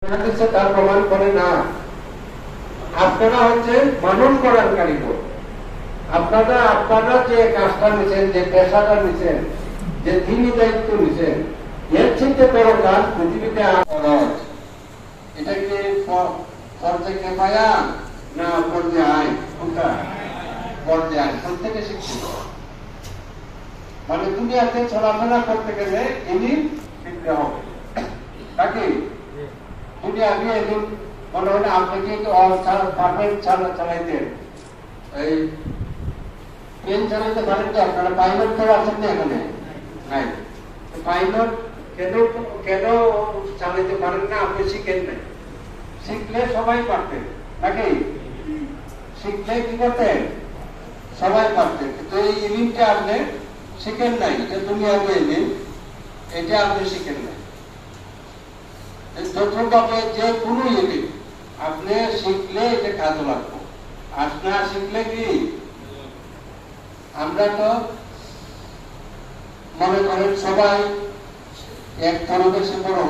তার প্রমাণ করে না। আপনারা হচ্ছে মানুষ করার কারিগর। আপনারা যে কাজটা নিছেন, যে পেশাটা নিছেন, যে দিনই দায়িত্ব নিছেন, এর থেকে বড় কাজ পৃথিবীতে খরচ। এটা কি ফরজে কিফায়া না ফরজে আইন? কোনটা? ফরজে আইন। প্রত্যেকে শিক্ষিত, মানে দুনিয়াতে চলাফেরা করতে গেলে ইলিম শিখতে হবে। তাকে দুনিয়া নিয়ে এদিন মনে হয় না আপনি কি পারফেক্ট চালাইতেন, এই প্লেন চালাইতে পারেন তো? আপনারা পাইলট তো আছেন না এখানে? নাই। পাইলট কেন চালাইতে পারেন না? আপনি শিখেন নাই। শিখলে সবাই পারতেন, নাকি? শিখলে কি করতেন? সবাই পারতেন। কিন্তু এই ইলিমটা আপনি শিখেন নাই, যে দুনিয়াতে ইলিম, এটা আপনি শিখেন নাই। যথাভাবে যে কোনো ইলিম আপনি শিখলে এটা কাজে লাগবে। আর না শিখলে কি? আমরা তো মনে করেন সবাই এক ধরনের সে বড়